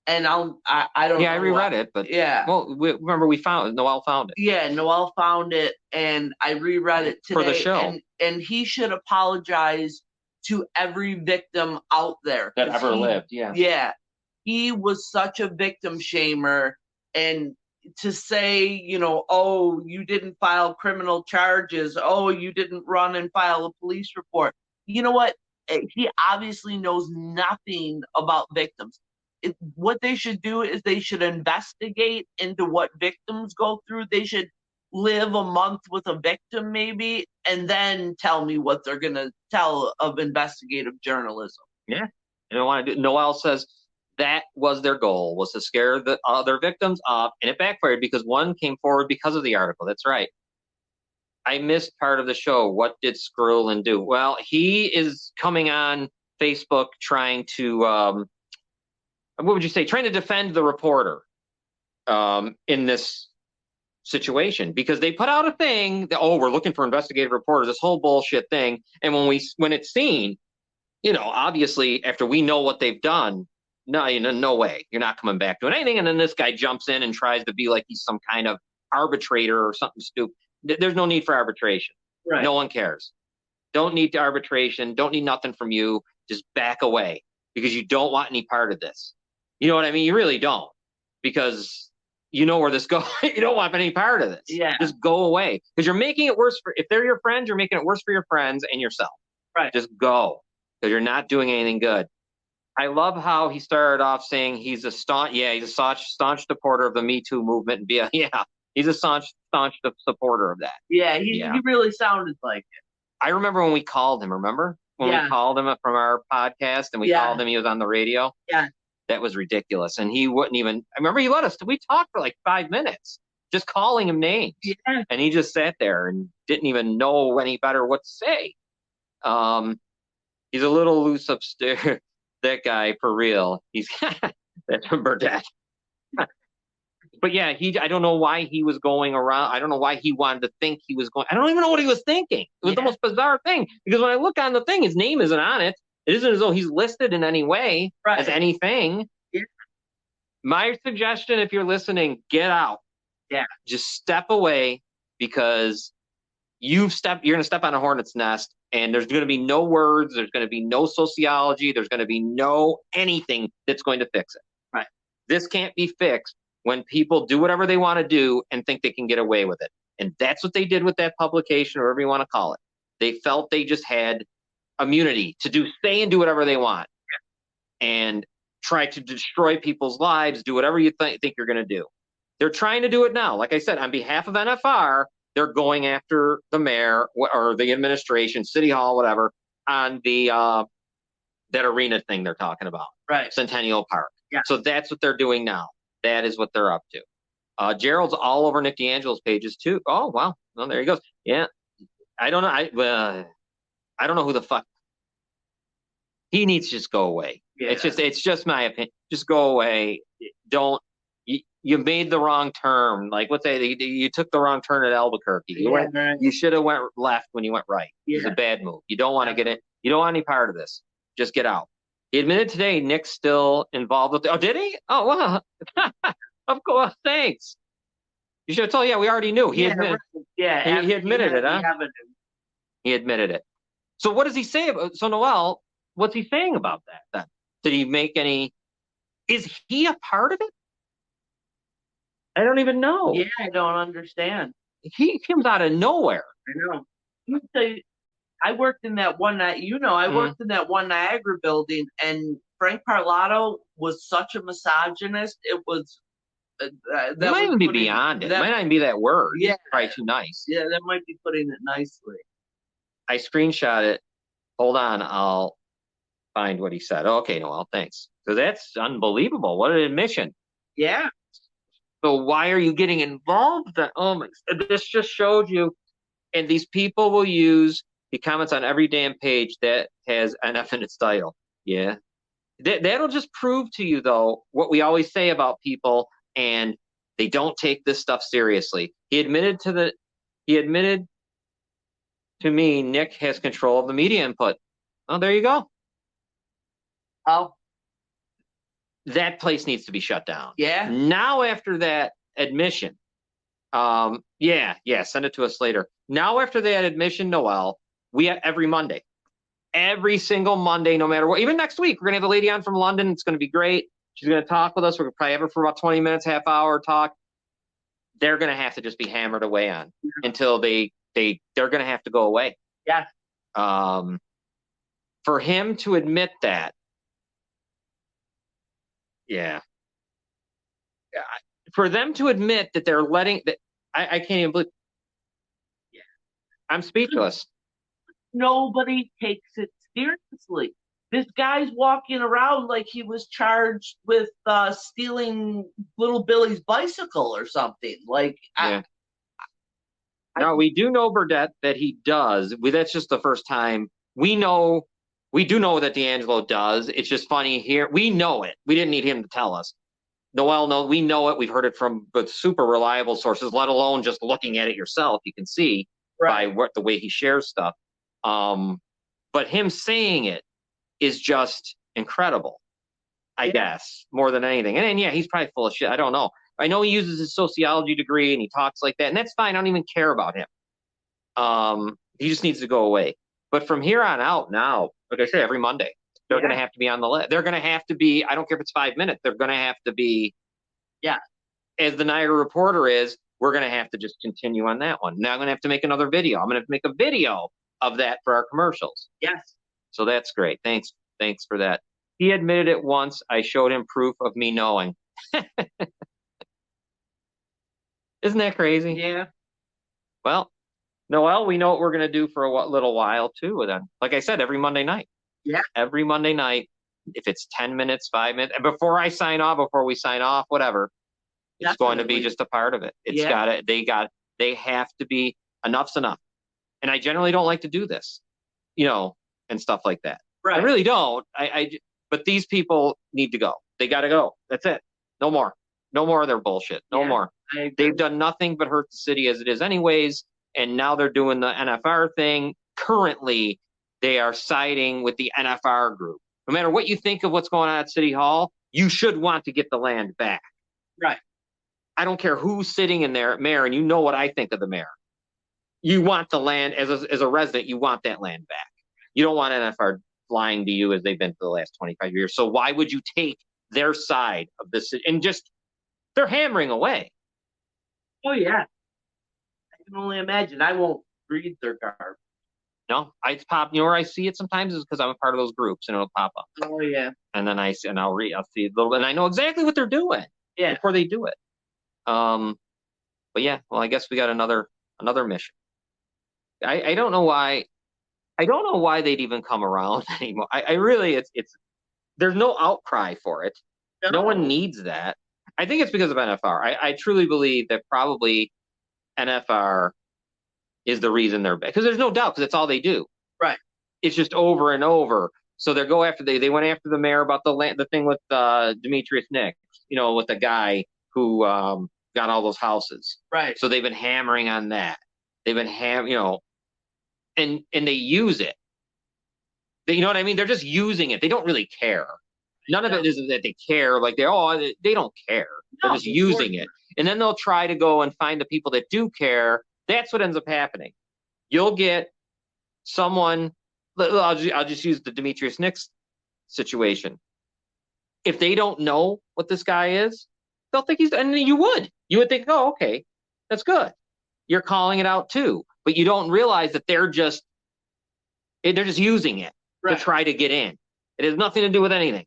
and I don't. Yeah, I reread it, but yeah. Well, remember Noel found it. Yeah, Noel found it, and I reread it today for the show. And he should apologize to every victim out there that ever lived. Yeah. Yeah, he was such a victim shamer, and to say, oh, you didn't file criminal charges, oh, you didn't run and file a police report. You know what? He obviously knows nothing about victims. What they should do is they should investigate into what victims go through. They should live a month with a victim maybe, and then tell me what they're going to tell of investigative journalism. Yeah. They don't want to do. Noel says that was their goal, was to scare the other victims up, and it backfired because one came forward because of the article. That's right. I missed part of the show. What did Skrulin do? Well, he is coming on Facebook trying to, what would you say, trying to defend the reporter in this situation, because they put out a thing that, we're looking for investigative reporters, this whole bullshit thing. And when it's seen, obviously after we know what they've done, no way, you're not coming back doing anything. And then this guy jumps in and tries to be like he's some kind of arbitrator or something stupid. There's no need for arbitration. Right. No one cares. Don't need arbitration. Don't need nothing from you. Just back away, because you don't want any part of this. You know what I mean? You really don't, because you know where this goes. You don't want any part of this. Yeah. Just go away, because you're making it worse if they're your friends, you're making it worse for your friends and yourself. Right. Just go, because you're not doing anything good. I love how he started off saying he's a staunch supporter of the Me Too movement. He's a staunch supporter of that. Yeah, he really sounded like it. I remember when we called him. Remember when we called him from our podcast and we called him? He was on the radio. Yeah, that was ridiculous. And he wouldn't even. I remember he let us. We talked for like 5 minutes, just calling him names. Yeah, and he just sat there and didn't even know any better what to say. He's a little loose upstairs. That guy, for real. He's that's from Burdett. But yeah, I don't know why he was going around. I don't know why he wanted to think he was going. I don't even know what he was thinking. It was the most bizarre thing, because when I look on the thing, his name isn't on it. It isn't as though he's listed in any way as anything. Yeah. My suggestion, if you're listening, get out. Yeah. Just step away, because you're going to step on a hornet's nest, and there's going to be no words. There's going to be no sociology. There's going to be no anything that's going to fix it. Right. This can't be fixed when people do whatever they want to do and think they can get away with it. And that's what they did with that publication, or whatever you want to call it. They felt they just had immunity to say and do whatever they want, and try to destroy people's lives, do whatever you think you're going to do. They're trying to do it now. Like I said, on behalf of NFR, they're going after the mayor or the administration, city hall, whatever, on the that arena thing they're talking about. Right. Centennial Park. Yeah. So that's what they're doing now. That is what they're up to. Gerald's all over Nick D'Angelo's pages too. Oh, wow. Well, there he goes. Yeah. I don't know. I don't know who the fuck. He needs to just go away. Yeah. It's just my opinion. Just go away. Don't. You made the wrong turn. Like, you took the wrong turn at Albuquerque. You should have went left when you went right. Yeah. It's a bad move. You don't want to get in. You don't want any part of this. Just get out. He admitted today Nick's still involved with. Oh, did he? Oh, well, of course. Thanks. You should have told. Yeah, we already knew. He admitted. right. Yeah, He after admitted had it, huh? the evidence. He admitted it. So what does he say about? So Noel, what's he saying about that then? Did he make any? Is he a part of it? I don't even know. Yeah, I don't understand. He comes out of nowhere. I know. Let me tell you, I worked in that one night. I worked in that one Niagara building, and Frank Parlato was such a misogynist. It was It might even be beyond it. It might not even be that word. Yeah, It's probably too nice. Yeah, that might be putting it nicely. I screenshot it. Hold on, I'll find what he said. Okay, Noel, thanks. So that's unbelievable. What an admission. Yeah. So why are you getting involved? Oh my! This just showed you. And these people will use the comments on every damn page that has an F in its title. Yeah. That'll just prove to you, though, what we always say about people, and they don't take this stuff seriously. He admitted to me, Nick has control of the media input. Oh, there you go. Oh. That place needs to be shut down. Yeah. Now, after that admission, send it to us later. Now, after that admission, Noel, we have every Monday, every single Monday, no matter what. Even next week, we're gonna have a lady on from London. It's gonna be great. She's gonna talk with us. We're gonna probably have her for about 20 minutes, half hour talk. They're gonna have to just be hammered away on until they're gonna have to go away. Yeah. For him to admit that, yeah. For them to admit that they're letting that, I can't even believe. Yeah. I'm speechless. Nobody takes it seriously. This guy's walking around like he was charged with stealing little Billy's bicycle or something. Like, yeah. Now we do know, Burdette, that he does. That's just the first time we do know that D'Angelo does. It's just funny here. We know it. We didn't need him to tell us. Noel, no, we know it. We've heard it from super reliable sources, let alone just looking at it yourself. You can see by the way he shares stuff. But him saying it is just incredible, I guess, more than anything. And yeah, he's probably full of shit. I don't know. I know he uses his sociology degree and he talks like that, and that's fine. I don't even care about him. He just needs to go away. But from here on out now, like I said, every Monday, they're going to have to be on the list. They're going to have to be, I don't care if it's 5 minutes, they're going to have to be, as the Niagara Reporter is, we're going to have to just continue on that one. Now I'm going to have to make another video. I'm going to have to make a video of that for our commercials. Yes. So that's great. Thanks for that. He admitted it once. I showed him proof of me knowing. Isn't that crazy? Yeah. Well, Noel, we know what we're going to do for a little while too. Then, like I said, every Monday night. Yeah. Every Monday night, if it's 10 minutes, 5 minutes, and before we sign off, whatever, it's going to be just a part of it. It's they have to be, enough's enough. And I generally don't like to do this, and stuff like that. Right. I really don't. But these people need to go. They got to go. That's it. No more. No more of their bullshit. No more. They've done nothing but hurt the city as it is anyways. And now they're doing the NFR thing. Currently, they are siding with the NFR group. No matter what you think of what's going on at City Hall, you should want to get the land back. Right. I don't care who's sitting in there, mayor, and you know what I think of the mayor. You want the land, as a resident, you want that land back. You don't want NFR lying to you as they've been for the last 25 years. So why would you take their side of this? And just, they're hammering away. Oh, yeah. I can only imagine. I won't read their garbage. No, it's pop. You know where I see it sometimes is because I'm a part of those groups, and it'll pop up. Oh yeah. And then I'll see a little bit, and I know exactly what they're doing. Yeah. Before they do it. But yeah, well, I guess we got another mission. I don't know why. I don't know why they'd even come around anymore. I really, it's there's no outcry for it. No one needs that. I think it's because of NFR. I truly believe that probably NFR is the reason they're back, because there's no doubt, because that's all they do. Right. It's just over and over. So they went after the mayor about the thing with Demetrius Nick, with the guy who got all those houses. Right. So they've been hammering on that. They've been and they use it. You know what I mean? They're just using it. They don't really care. None of it is that they care. Like they don't care. They're just using it. And then they'll try to go and find the people that do care. That's what ends up happening. You'll get someone. I'll just use the Demetrius Nix situation. If they don't know what this guy is, they'll think and you would think, oh, okay, that's good. You're calling it out too, but you don't realize that they're just using it to try to get in. It has nothing to do with anything.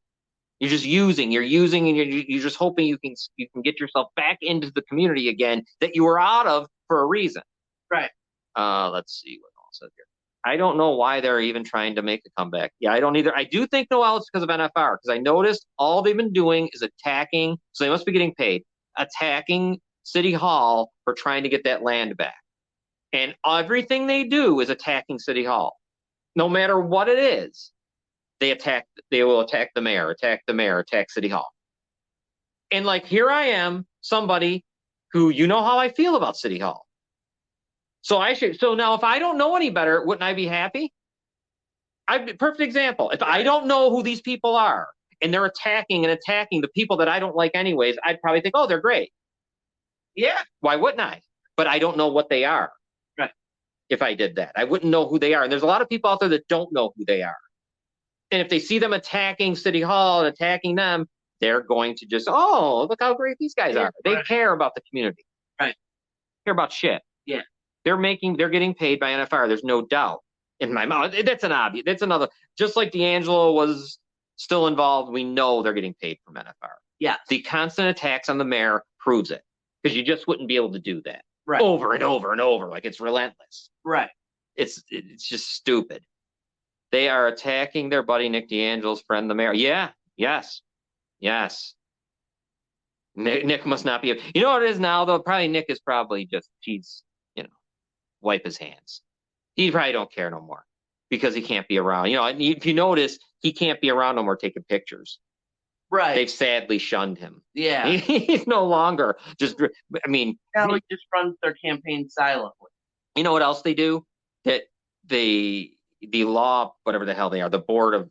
You're using, and you're just hoping you can get yourself back into the community again that you were out of for a reason. Right. Let's see what else is here. I don't know why they're even trying to make a comeback. Yeah, I don't either. I do think Noel it's because of NFR, because I noticed all they've been doing is attacking, so they must be getting paid, attacking City Hall for trying to get that land back. And everything they do is attacking City Hall. No matter what it is, they will attack the mayor, attack City Hall. And like, here I am, somebody who, you know how I feel about City Hall. So now if I don't know any better, wouldn't I be happy? Perfect example. If I don't know who these people are and they're attacking the people that I don't like anyways, I'd probably think, oh, they're great. Yeah. Why wouldn't I? But I don't know what they are. Right. If I did that, I wouldn't know who they are. And there's a lot of people out there that don't know who they are. And if they see them attacking City Hall and attacking them, they're going to just, oh, look how great these guys are. They care about the community. Right. Care about shit. Yeah. They're getting paid by NFR. There's no doubt in my mouth. That's an obvious. That's another. Just like D'Angelo was still involved, we know they're getting paid from NFR. Yeah. The constant attacks on the mayor proves it, because you just wouldn't be able to do that over and over and over. Like, it's relentless. Right. It's just stupid. They are attacking their buddy Nick D'Angelo's friend, the mayor. Yeah. Yes. Nick must not be. You know what it is now, though? Probably Nick is probably just, wipe his hands. He probably don't care no more because he can't be around. If you notice, he can't be around no more taking pictures. Right. They've sadly shunned him. Yeah. He's no longer just, he just runs their campaign silently. You know what else they do? That the law, whatever the hell they are, the board of,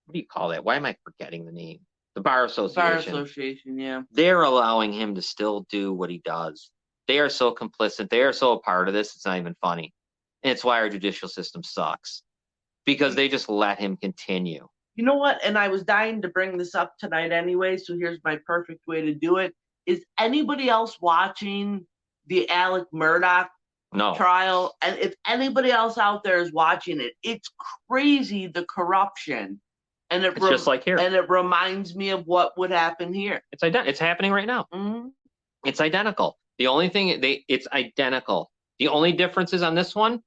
what do you call that? Why am I forgetting the name? The Bar Association. Bar Association, yeah. They're allowing him to still do what he does. They are so complicit. They are so a part of this. It's not even funny. And it's why our judicial system sucks, because they just let him continue. You know what? And I was dying to bring this up tonight anyway, so here's my perfect way to do it. Is anybody else watching the Alec Murdaugh trial? And if anybody else out there is watching it, it's crazy, the corruption. And it's just like here. And it reminds me of what would happen here. It's happening right now. Mm-hmm. It's identical. The only thing, it's identical. The only difference is on this one,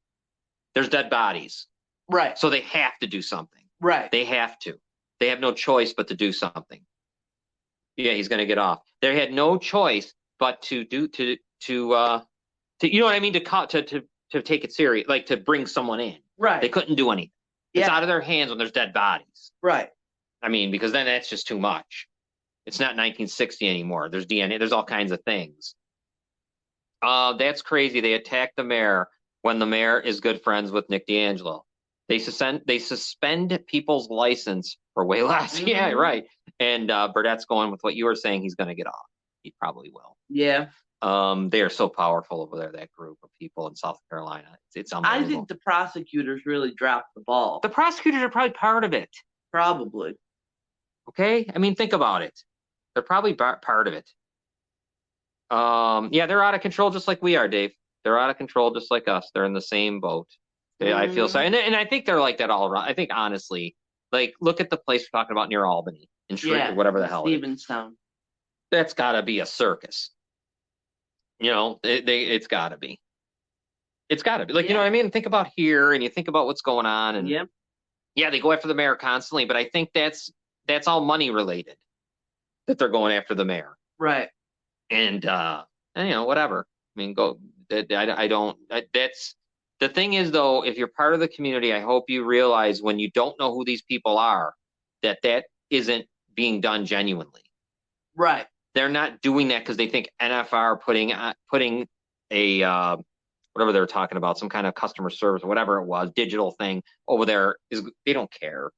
there's dead bodies. Right. So they have to do something. Right. They have to. They have no choice but to do something. Yeah, he's going to get off. They had no choice but to you know what I mean? To take it serious, like to bring someone in. Right. They couldn't do anything. It's out of their hands when there's dead bodies. Right. Because then that's just too much. It's not 1960 anymore. There's DNA. There's all kinds of things. That's crazy. They attacked the mayor when the mayor is good friends with Nick D'Angelo. They suspend people's license for way less. Mm-hmm. Yeah, right. And Burdett's going with what you were saying. He's going to get off. He probably will. Yeah. They are so powerful over there, that group of people in South Carolina. It's unbelievable. I think the prosecutors really dropped the ball. The prosecutors are probably part of it. Probably. Okay? think about it. They're probably part of it. Yeah, they're out of control just like we are, Dave. They're out of control just like us. They're in the same boat. I feel sorry. And I think they're like that all around. I think, honestly, like, look at the place we're talking about near Albany, in Shreveport, whatever the hell it is. Stevenstown. That's got to be a circus. It's got to be. It's got to be. Like, you know what I mean? Think about here, and you think about what's going on. And yeah, they go after the mayor constantly, but I think that's all money related, that they're going after the mayor. Right. And whatever. That's the thing is, though, if you're part of the community, I hope you realize when you don't know who these people are, that isn't being done genuinely. Right. They're not doing that because they think NFR putting a whatever they're talking about, some kind of customer service or whatever it was, digital thing over there, they don't care.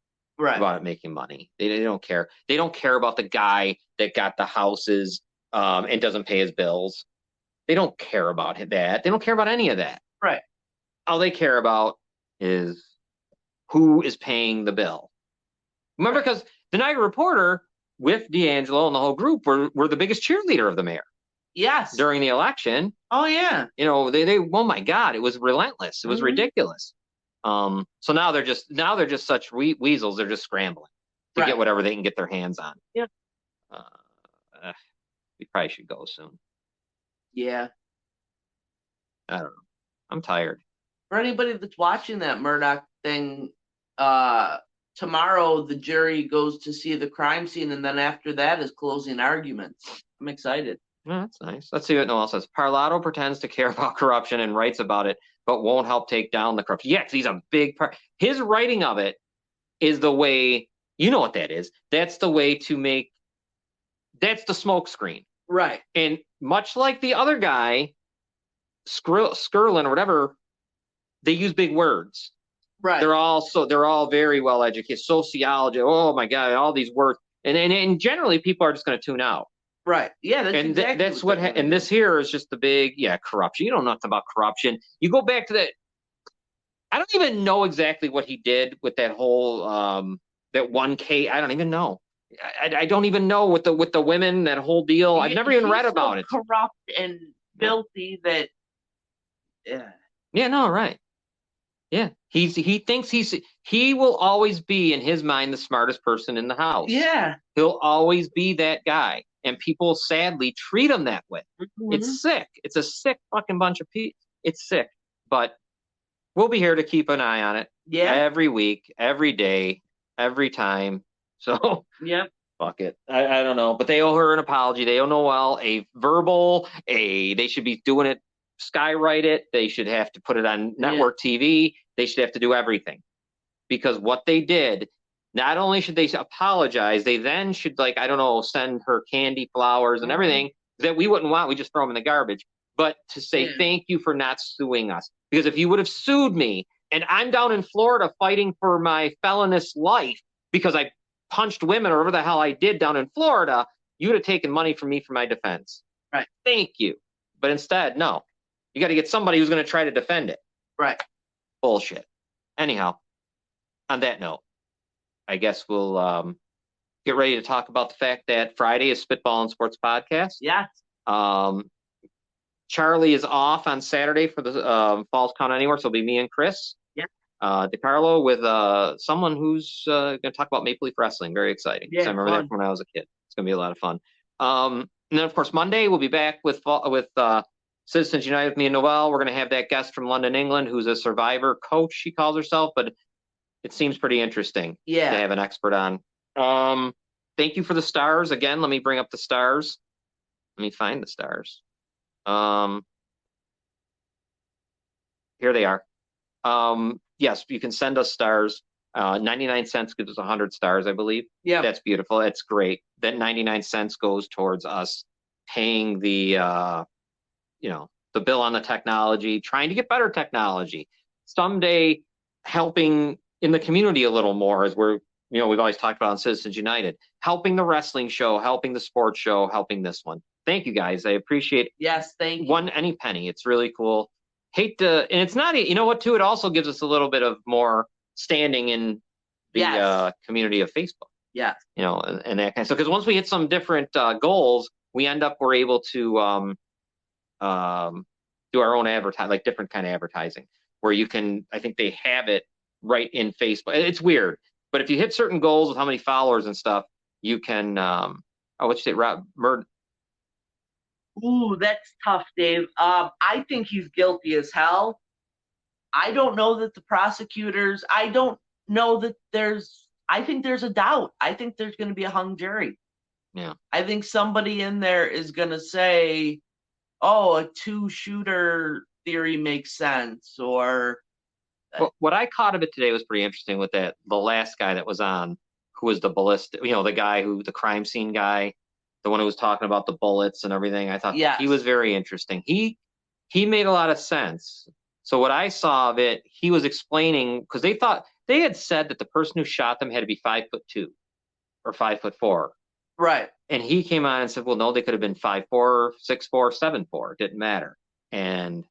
about it making money. They don't care. They don't care about the guy that got the houses and doesn't pay his bills. They don't care about that. They don't care about any of that. Right. All they care about is who is paying the bill. Remember, because the Niagara Reporter with D'Angelo and the whole group were the biggest cheerleader of the mayor. Yes. During the election. Oh yeah. They oh my God, it was relentless. It was ridiculous. So now they're just such weasels. They're just scrambling to get whatever they can get their hands on. Yeah. We probably should go soon. Yeah. I don't know. I'm tired. For anybody that's watching that Murdoch thing, tomorrow the jury goes to see the crime scene, and then after that is closing arguments. I'm excited. Yeah, that's nice. Let's see what Noel says. Parlato pretends to care about corruption and writes about it, but won't help take down the corruption. Yeah, 'cause he's a big part. His writing of it is the way, you know what that is. That's the way to make, that's the smoke screen. Right. And much like the other guy, Skirlin or whatever, they use big words. Right. They're all very well educated. Sociology, oh my God, all these words. And generally people are just going to tune out. Right. Yeah. That's And exactly that's what and this here is just the big, corruption. You don't know nothing about corruption. You go back to that. I don't even know exactly what he did with that whole that 1K. I don't even know. I don't even know with the women, that whole deal. I've never even read about it. Corrupt and filthy that. Yeah. Yeah. No. Right. Yeah. He thinks he will always be in his mind the smartest person in the house. Yeah. He'll always be that guy. And people sadly treat him that way. Mm-hmm. It's sick. It's a sick fucking bunch of people. It's sick. But we'll be here to keep an eye on it. Yeah. Every week, every day, every time. So yeah. Fuck it. I don't know. But they owe her an apology. They owe Noel a verbal, they should be doing it, skywrite it. They should have to put it on network TV. They should have to do everything. Because what they did, not only should they apologize, they then should, send her candy, flowers, and everything that we wouldn't want. We just throw them in the garbage. But to say thank you for not suing us. Because if you would have sued me, and I'm down in Florida fighting for my felonious life because I punched women or whatever the hell I did down in Florida, you would have taken money from me for my defense. Right. Thank you. But instead, no. You got to get somebody who's going to try to defend it. Right. Bullshit. Anyhow, on that note, I guess we'll get ready to talk about the fact that Friday is Spitball and Sports Podcast. Yes. Charlie is off on Saturday for the Falls Count Anywhere, so it'll be me and Chris. Yeah. DeCarlo with someone who's going to talk about Maple Leaf Wrestling. Very exciting. Yeah, I remember that from when I was a kid. It's going to be a lot of fun. And then, of course, Monday we'll be back with Citizens United with me and Noel. We're going to have that guest from London, England, who's a survivor coach, she calls herself, but it seems pretty interesting to have an expert on. Thank you for the stars. Again, let me bring up the stars. Let me find the stars. Here they are. Yes, you can send us stars. 99 cents gives us 100 stars, I believe. Yeah. That's beautiful. That's great. That 99 cents goes towards us paying the bill on the technology, trying to get better technology. Someday helping in the community a little more, as we've always talked about on Citizens United, helping the wrestling show, helping the sports show, helping this one. Thank you guys. I appreciate thank you. any penny. It's really cool. And it's not, you know what, too? It also gives us a little bit of more standing in the community of Facebook. Yeah. And that kind of stuff. Because once we hit some different goals, we're able to do our own advertising, like different kind of advertising, where you can, I think they have it right in Facebook. It's weird. But if you hit certain goals with how many followers and stuff, you can, what'd you say, Ooh, that's tough, Dave. I think he's guilty as hell. I don't know that the prosecutors, I don't know that I think there's a doubt. I think there's going to be a hung jury. Yeah. I think somebody in there is going to say, oh, a 2-shooter theory makes sense, or... What I caught of it today was pretty interesting with the last guy that was on, who was the ballistic, the guy the crime scene guy, the one who was talking about the bullets and everything. I thought he was very interesting. He made a lot of sense. So what I saw of it, he was explaining, because they thought, they had said that the person who shot them had to be 5'2" or 5'4". Right. And he came on and said, well, no, they could have been 5'4", 6'4", 7'4". It didn't matter. And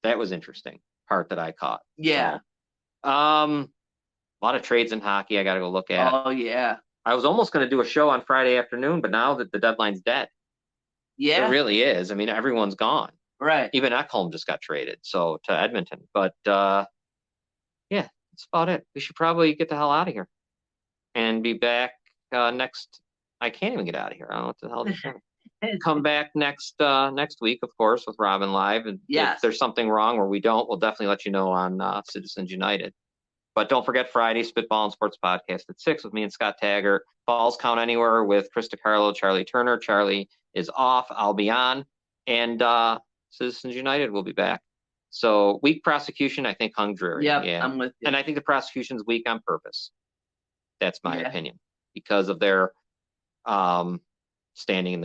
that was interesting part that I caught. Yeah. So, a lot of trades in hockey I got to go look at. Oh yeah. I was almost going to do a show on Friday afternoon, but now that the deadline's dead, Yeah. it really is. I mean, everyone's gone. Right. Even Ekholm just got traded, so to Edmonton. But yeah, that's about it. We should probably get the hell out of here and be back next. I can't even get out of here. I don't know what the hell to say. Come back next week, of course, with Robin Live. And Yes. if there's something wrong or we don't, we'll definitely let you know on Citizens United. But don't forget Friday, Spitball and Sports Podcast at 6 with me and Scott Taggart. Balls Count Anywhere with Chris DiCarlo, Charlie Turner. Charlie is off. I'll be on. And Citizens United will be back. So weak prosecution, I think, hung dreary. Yep, Yeah. I'm with you. And I think the prosecution's weak on purpose. That's my opinion. Because of their standing in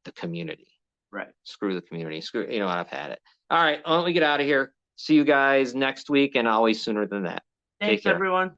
the community. Right. Screw the community. Screw, you know what, I've had it. All right, why don't we get out of here? See you guys next week and always sooner than that. Thanks, Take care. everyone.